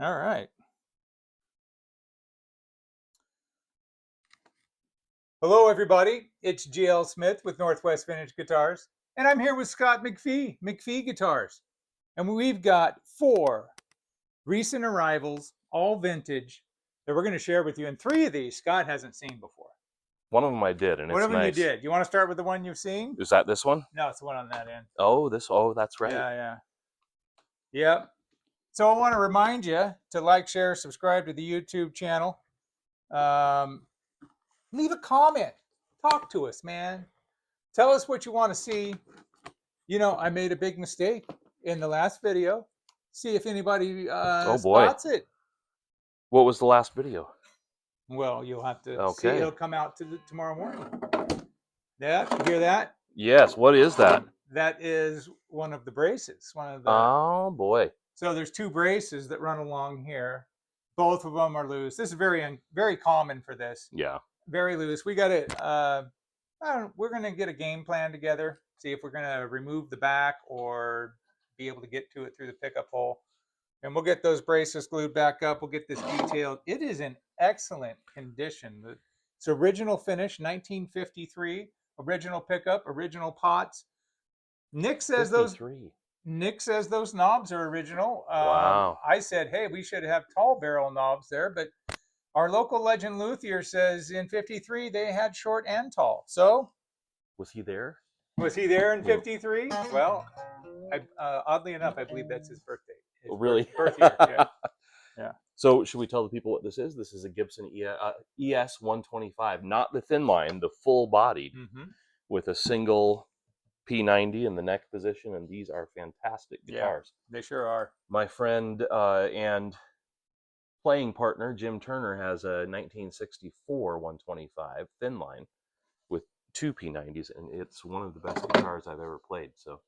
All right. Hello, everybody. It's GL Smith with Northwest Vintage Guitars, and I'm here with Scott MacPhee, MacPhee Guitars. And we've got 4 recent arrivals, all vintage, that we're going to share with you. And 3 of these Scott hasn't seen before. One of them I did, and One it's of them nice. you did. You want to start with the one you've seen? Is that this one? No, it's the one on that end. Oh, that's right. Yeah. Yep. So I want to remind you to like, share, subscribe to the YouTube channel. Leave a comment. Talk to us, man. Tell us what you want to see. You know, I made a big mistake in the last video. See if anybody spots it. What was the last video? Well, you'll have to see. It'll come out tomorrow morning. Yeah, you hear that? Yes. What is that? That is one of the braces. One of the. Oh boy. So there's 2 braces that run along here. Both of them are loose. This is very common for this. Yeah. Very loose. We got it. We're going to get a game plan together. See if we're going to remove the back or be able to get to it through the pickup hole. And we'll get those braces glued back up. We'll get this detailed. It is in excellent condition. It's original finish, 1953. Original pickup, original pots. Nick says 53. those knobs are original. Wow. I said, hey, we should have tall barrel knobs there, but our local legend luthier says in 53 they had short and tall. So Was he there? was he there in 53? Well, oddly enough, I believe that's his birthday. Oh, really? Birth year, yeah. Yeah. So should we tell the people what this is? This is a Gibson ES 125, not the thin line, the full bodied, with a single P90 in the neck position, and these are fantastic guitars. Yeah, they sure are. My friend and playing partner Jim Turner has a 1964 125 thin line with 2 P90s, and it's one of the best guitars I've ever played. So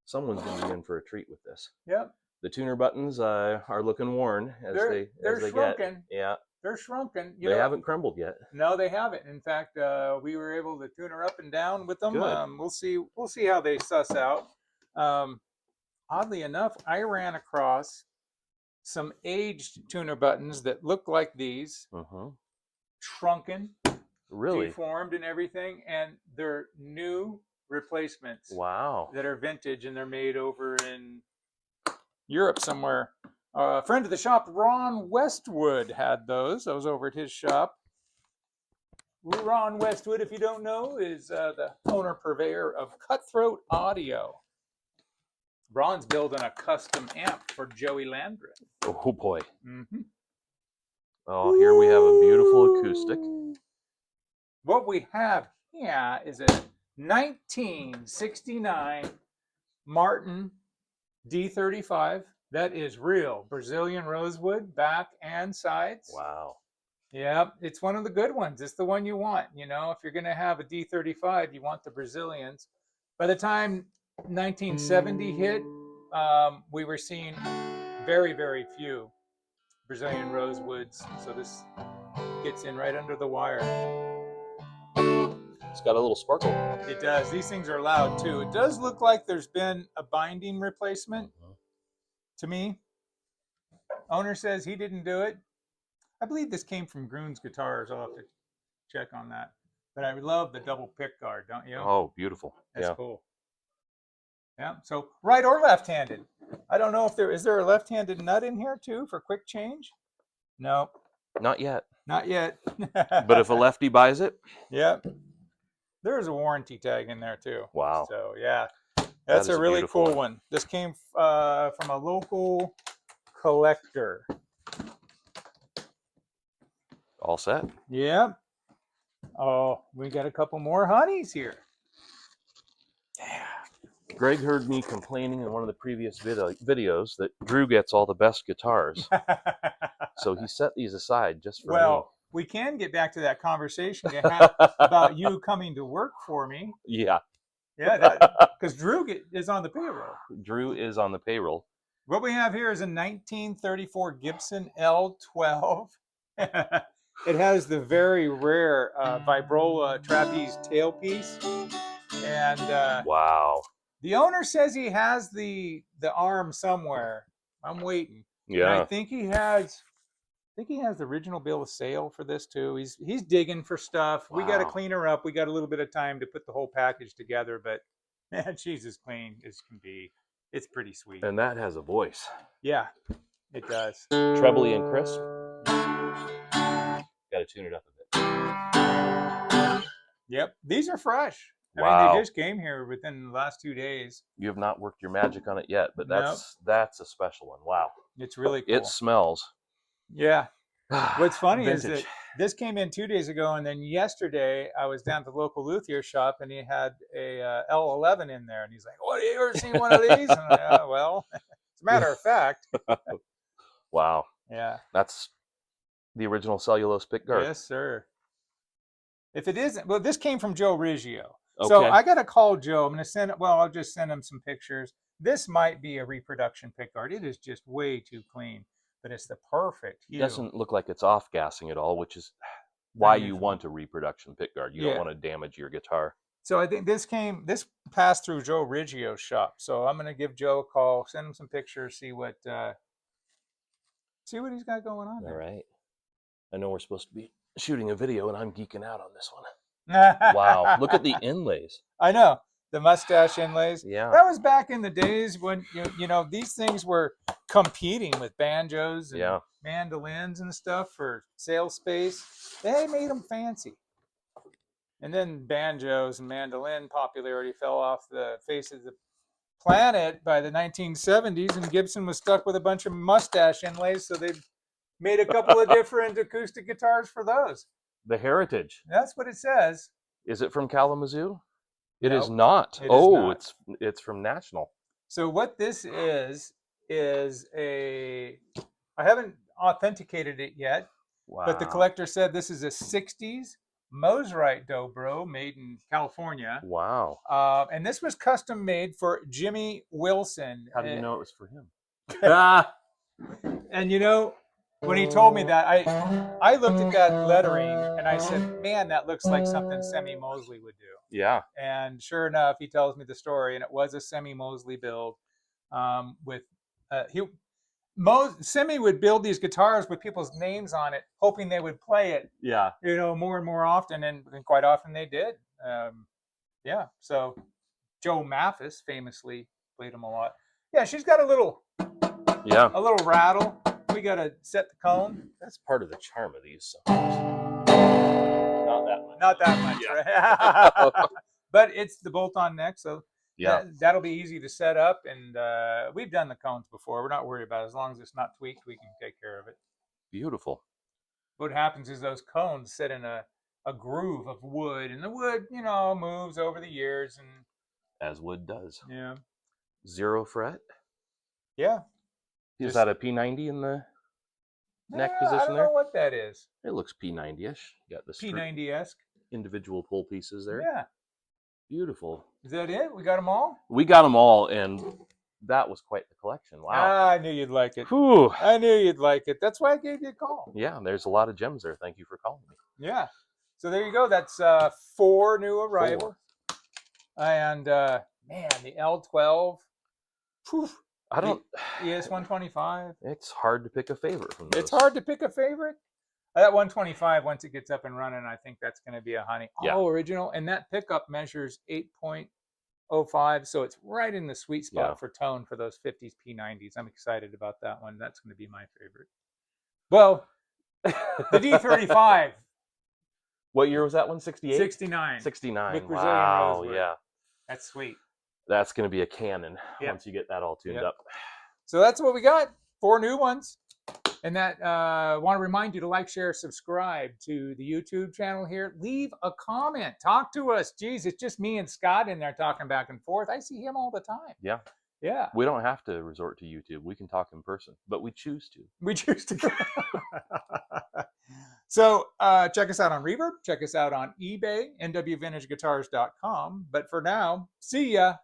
someone's going to be in for a treat with this. Yep. The tuner buttons are looking worn as they shrunken. get. Yeah. They're shrunken. They haven't crumbled yet. No, they haven't. In fact, we were able to tune her up and down with them. Good. We'll see how they suss out. Oddly enough, I ran across some aged tuner buttons that look like these, shrunken, really deformed, and everything, and they're new replacements. Wow. That are vintage, and they're made over in Europe somewhere. A friend of the shop, Ron Westwood, had those. I was over at his shop. Ron Westwood, if you don't know, is the owner purveyor of Cutthroat Audio. Ron's building a custom amp for Joey Landreth. Oh boy. Oh, here we have a beautiful acoustic. What we have here is a 1969 Martin D35. That is real Brazilian rosewood, back and sides. Wow. Yeah, it's one of the good ones. It's the one you want. You know, if you're going to have a D35, you want the Brazilians. By the time 1970 hit, we were seeing very, very few Brazilian rosewoods. So this gets in right under the wire. It's got a little sparkle. It does. These things are loud too. It does look like there's been a binding replacement to me. Owner says he didn't do it. I believe this came from Groon's Guitars. I'll have to check on that. But I love the double pick guard, don't you? Oh, beautiful. That's cool. Yeah. So right or left-handed. I don't know if is there a left-handed nut in here too for quick change? No. Not yet. Not yet. But if a lefty buys it? Yep. There's a warranty tag in there too. Wow. So yeah, that's a really cool one. This came from a local collector. All set. Yeah. Oh, we got a couple more honeys here. Yeah. Greg heard me complaining in one of the previous videos that Drew gets all the best guitars. So he set these aside just for me. We can get back to that conversation you had about you coming to work for me. Yeah. Yeah, because Drew is on the payroll. Drew is on the payroll. What we have here is a 1934 Gibson L12. It has the very rare Vibrola trapeze tailpiece. And wow. The owner says he has the arm somewhere. I'm waiting. And I Yeah. think he has the original bill of sale for this too. He's digging for stuff. We got to Wow. clean her up. We got a little bit of time to put the whole package together, but man, she's as clean as can be. It's pretty sweet. And that has a voice. Yeah, it does. Trebly and crisp. Got to tune it up a bit. Yep, these are fresh. I mean, Wow. they just came here within the last 2 days. You have not worked your magic on it yet, but Nope. that's a special one. Wow. It's really cool. It smells. Yeah. What's funny is Vintage. that this came in 2 days ago, and then yesterday I was down to the local luthier shop, and he had a L11 in there, and he's like, "What? Have you ever seen one of these?" And I'm like, "Oh, well, as a matter of fact." Wow. Yeah. That's the original cellulose pickguard. Yes, sir. If it isn't, well, this came from Joe Riggio. So Okay. I got to call Joe. I'm going to send it. Well, I'll just send him some pictures. This might be a reproduction pickguard. It is just way too clean, but it's the perfect hue. It doesn't look like it's off gassing at all, which is why you Unusual. want a reproduction pickguard. You Yeah. don't want to damage your guitar. So I think this passed through Joe Riggio's shop. So I'm going to give Joe a call, send him some pictures, see what he's got going on All there. right. I know we're supposed to be shooting a video, and I'm geeking out on this one. Wow. Wow. Look at the inlays. I know. The mustache inlays. Yeah. That was back in the days when you know these things were competing with banjos and Yeah. mandolins and stuff for sales space. They made them fancy. And then banjos and mandolin popularity fell off the face of the planet by the 1970s, and Gibson was stuck with a bunch of mustache inlays, so they made a couple of different acoustic guitars for those. The Heritage. That's what it says. Is it from Kalamazoo? It is Nope, not. it is Oh, not. it's from National. So what this is a, I haven't authenticated it yet, Wow. but the collector said this is a 60s Mosrite Dobro made in California. Wow. And this was custom made for Jimmy Wilson. How do you know it was for him? And you know, when he told me that, I looked at that lettering and I said, man, that looks like something Semi Mosley would do. Yeah. And sure enough, he tells me the story, and it was a Semi Mosley build. Semi would build these guitars with people's names on it, hoping they would play it, Yeah. you know, more and more often, and quite often they did. Yeah. So Joe Mathis famously played them a lot. Yeah, she's got a little rattle. We got to set the cone. That's part of the charm of these songs. Not that much. Not that much, Yeah. right? But it's the bolt-on neck, so Yeah. that'll be easy to set up. And we've done the cones before. We're not worried about it. As long as it's not tweaked, we can take care of it. Beautiful. What happens is those cones sit in a groove of wood, and the wood, you know, moves over the years. And As wood does. yeah. 0 fret. Yeah. Is Just- that a P90 in the neck I position don't there? know what that is. It looks P90-ish. You got the P90-esque. individual pull pieces there. Yeah. Beautiful. Is that it? We got them all? We got them all, and that was quite the collection. Wow. I knew you'd like it. Whew. I knew you'd like it. That's why I gave you a call. Yeah, there's a lot of gems there. Thank you for calling me. Yeah. So there you go. That's 4 new arrivals. And man, the L12. Whew, I don't. ES125. It's hard to pick a favorite from those. It's hard to pick a favorite. That 125, once it gets up and running, I think that's going to be a honey. Yeah. Oh, original. And that pickup measures 8.05, so it's right in the sweet spot Yeah. for tone for those 50s P90s. I'm excited about that one. That's going to be my favorite. Well, the D35. What year was that one? 68? 69. 69. With Brazilian Wow. rosewood. Yeah. That's sweet. That's going to be a cannon Yep. once you get that all tuned Yep. up. So that's what we got. 4 new ones. And that want to remind you to like, share, subscribe to the YouTube channel here. Leave a comment. Talk to us. Geez, it's just me and Scott in there talking back and forth. I see him all the time. Yeah. Yeah. We don't have to resort to YouTube. We can talk in person, but we choose to. We choose to. So check us out on Reverb. Check us out on eBay, nwvintageguitars.com. But for now, see ya.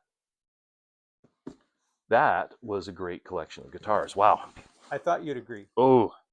That was a great collection of guitars. Wow. I thought you'd agree. Oh,